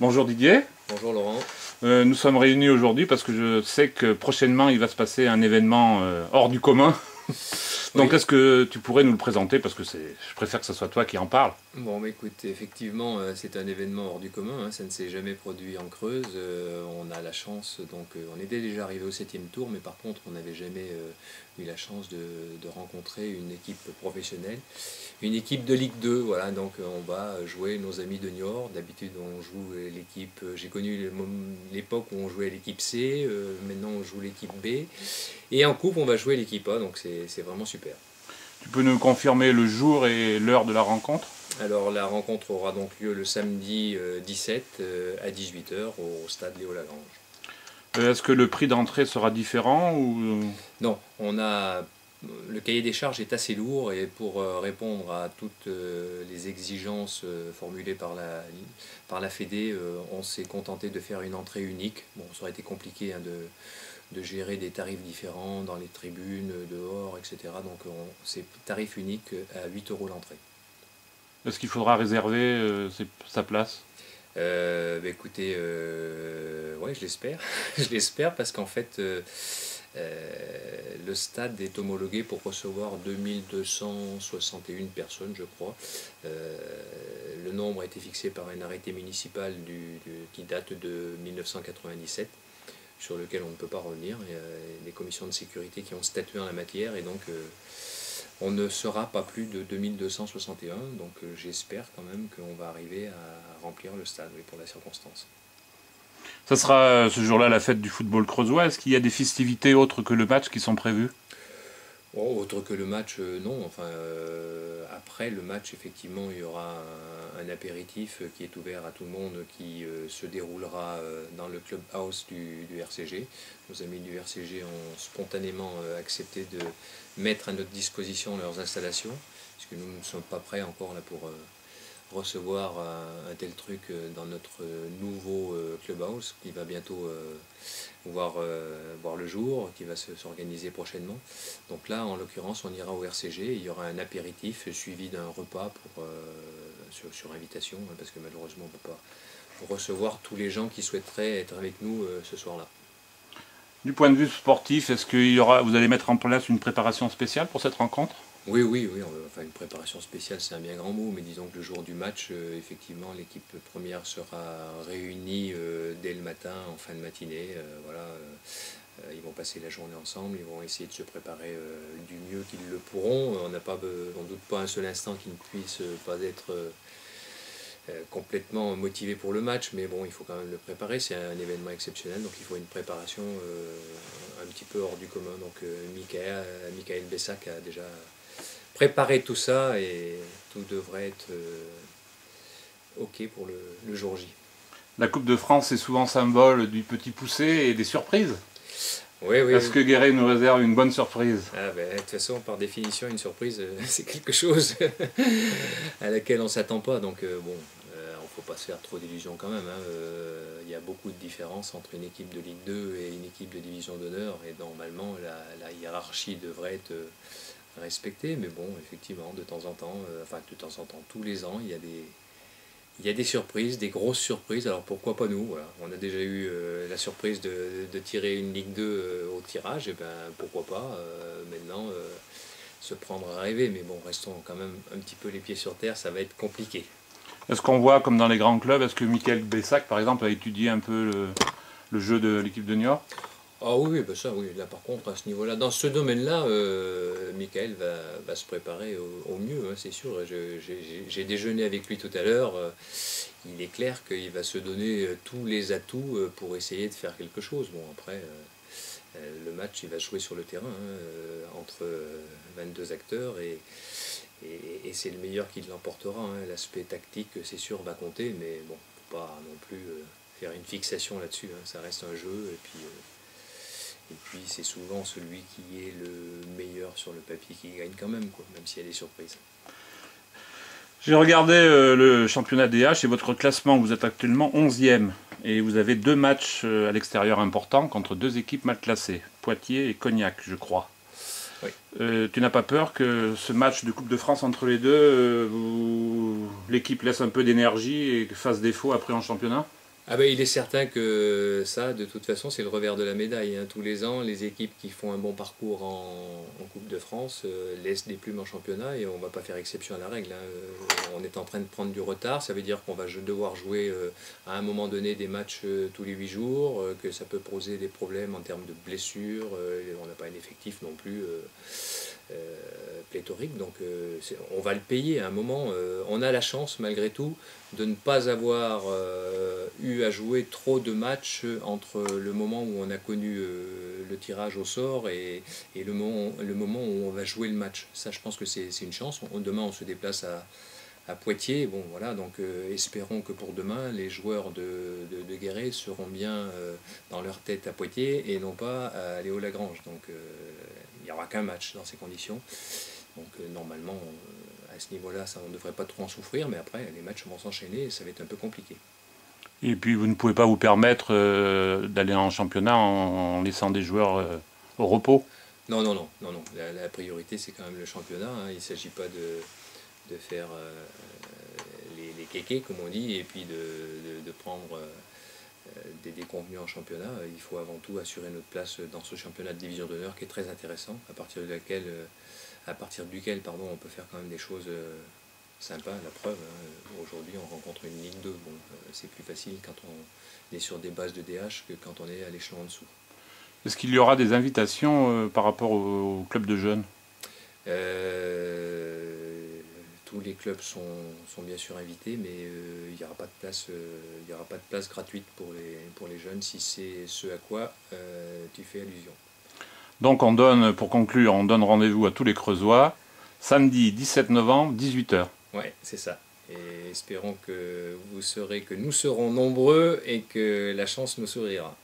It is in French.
Bonjour Didier. Bonjour Laurent. Nous sommes réunis aujourd'hui parce que je sais que prochainement il va se passer un événement hors du commun. Donc Oui. est-ce que tu pourrais nous le présenter parce que je préfère que ce soit toi qui en parle. Bon, bah, écoute, effectivement, c'est un événement hors du commun, hein, ça ne s'est jamais produit en Creuse. On a la chance, donc on était déjà arrivé au 7e tour, mais par contre, on n'avait jamais eu la chance de rencontrer une équipe professionnelle, une équipe de Ligue 2. Voilà, donc on va jouer nos amis de Niort. D'habitude, on joue l'équipe. J'ai connu l'époque où on jouait l'équipe C, maintenant on joue l'équipe B, et en coupe, on va jouer l'équipe A, donc c'est vraiment super. Tu peux nous confirmer le jour et l'heure de la rencontre? Alors la rencontre aura donc lieu le samedi 17 à 18 heures au stade Léo Lagrange. Est-ce que le prix d'entrée sera différent ou... Non, le cahier des charges est assez lourd et pour répondre à toutes les exigences formulées par la Fédé, on s'est contenté de faire une entrée unique. Bon, ça aurait été compliqué hein, de gérer des tarifs différents dans les tribunes, dehors, etc. Donc c'est tarif unique à 8 euros l'entrée. Est-ce qu'il faudra réserver sa place? Bah écoutez, ouais, je l'espère. Je l'espère parce qu'en fait, le stade est homologué pour recevoir 2261 personnes, je crois. Le nombre a été fixé par un arrêté municipal qui date de 1997, sur lequel on ne peut pas revenir. Il y a des commissions de sécurité qui ont statué en la matière et donc on ne sera pas plus de 2261, donc j'espère quand même qu'on va arriver à remplir le stade oui, pour la circonstance. Ça sera ce jour-là la fête du football creusois. Est-ce qu'il y a des festivités autres que le match qui sont prévues? Oh, autre que le match, non. Enfin, après le match, effectivement, il y aura un apéritif qui est ouvert à tout le monde, qui se déroulera dans le clubhouse du RCG. Nos amis du RCG ont spontanément accepté de mettre à notre disposition leurs installations, puisque nous ne sommes pas prêts encore là pour recevoir un tel truc dans notre nouveau clubhouse qui va bientôt voir le jour, qui va s'organiser prochainement. Donc là, en l'occurrence, on ira au RCG, il y aura un apéritif suivi d'un repas sur invitation, hein, parce que malheureusement, on ne peut pas recevoir tous les gens qui souhaiteraient être avec nous ce soir-là. Du point de vue sportif, est-ce que vous allez mettre en place une préparation spéciale pour cette rencontre? Oui, oui, oui. Enfin, une préparation spéciale, c'est un bien grand mot, mais disons que le jour du match, effectivement, l'équipe première sera réunie dès le matin, en fin de matinée. Voilà, ils vont passer la journée ensemble, ils vont essayer de se préparer du mieux qu'ils le pourront. On ne doute pas un seul instant qu'ils ne puissent pas être complètement motivé pour le match, mais bon, il faut quand même le préparer, c'est un événement exceptionnel, donc il faut une préparation un petit peu hors du commun. Donc Michael Bessac a déjà préparé tout ça et tout devrait être ok pour le jour J. La Coupe de France est souvent symbole du petit poussé et des surprises. Oui, oui, Est-ce que Guéret nous réserve une bonne surprise? Ah ben, de toute façon, par définition, une surprise, c'est quelque chose à laquelle on ne s'attend pas. Donc, bon, il ne faut pas se faire trop d'illusions quand même. Hein. Il y a beaucoup de différences entre une équipe de Ligue 2 et une équipe de Division d'honneur. Et normalement, la hiérarchie devrait être respectée. Mais bon, effectivement, de temps en temps, tous les ans, il y a des surprises, des grosses surprises, alors pourquoi pas nous voilà. On a déjà eu la surprise de tirer une Ligue 2 au tirage, et ben pourquoi pas maintenant se prendre à rêver, mais bon, restons quand même un petit peu les pieds sur terre, ça va être compliqué. Est-ce qu'on voit comme dans les grands clubs, est-ce que Michael Bessac par exemple a étudié un peu le jeu de l'équipe de Niort? Ah oui, bah ça, oui, là par contre, à ce niveau-là, dans ce domaine-là, Michael va se préparer au mieux, hein, c'est sûr. J'ai déjeuné avec lui tout à l'heure. Il est clair qu'il va se donner tous les atouts pour essayer de faire quelque chose. Bon, après, le match, il va jouer sur le terrain, hein, entre 22 acteurs et c'est le meilleur qui l'emportera. Hein. L'aspect tactique, c'est sûr, va compter, mais bon, faut pas non plus faire une fixation là-dessus. Hein. Ça reste un jeu, et puis c'est souvent celui qui est le meilleur sur le papier qui gagne quand même, quoi, même s'il y a des surprises. J'ai regardé le championnat DH et votre classement, vous êtes actuellement 11e et vous avez 2 matchs à l'extérieur importants contre 2 équipes mal classées, Poitiers et Cognac, je crois. Oui. Tu n'as pas peur que ce match de Coupe de France entre les deux, l'équipe laisse un peu d'énergie et fasse défaut après en championnat? Ah ben, il est certain que ça, de toute façon, c'est le revers de la médaille, hein. Tous les ans, les équipes qui font un bon parcours en Coupe de France laissent des plumes en championnat et on ne va pas faire exception à la règle, hein. On est en train de prendre du retard, ça veut dire qu'on va devoir jouer à un moment donné des matchs tous les 8 jours, que ça peut poser des problèmes en termes de blessures, on n'a pas un effectif non plus pléthorique, donc on va le payer à un moment. On a la chance malgré tout de ne pas avoir eu à jouer trop de matchs entre le moment où on a connu le tirage au sort et le moment où on va jouer le match. Ça, je pense que c'est une chance. Demain, on se déplace à Poitiers. Bon, voilà, donc espérons que pour demain, les joueurs de Guéret seront bien dans leur tête à Poitiers et non pas à Léo-Lagrange. Donc, il n'y aura qu'un match dans ces conditions. Donc, normalement, à ce niveau-là, on ne devrait pas trop en souffrir, mais après, les matchs vont s'enchaîner et ça va être un peu compliqué. Et puis vous ne pouvez pas vous permettre d'aller en championnat en laissant des joueurs au repos. Non, non, non, non, non. La priorité, c'est quand même le championnat, hein. Il ne s'agit pas de faire les kékés, comme on dit, et puis de prendre des déconvenus en championnat. Il faut avant tout assurer notre place dans ce championnat de division d'honneur qui est très intéressant, à partir duquel pardon, on peut faire quand même des choses sympas. La preuve, hein, aujourd'hui on rencontre une Ligue 2. Bon, c'est plus facile quand on est sur des bases de DH que quand on est à l'échelon en dessous. Est-ce qu'il y aura des invitations par rapport au club de jeunes? Tous les clubs sont bien sûr invités, mais il n'y aura pas de place, il y aura pas de place gratuite pour les jeunes si c'est ce à quoi tu fais allusion. Donc on donne, pour conclure, on donne rendez-vous à tous les Creusois, samedi 17 novembre, 18h. Ouais, c'est ça. Et espérons que nous serons nombreux et que la chance nous sourira.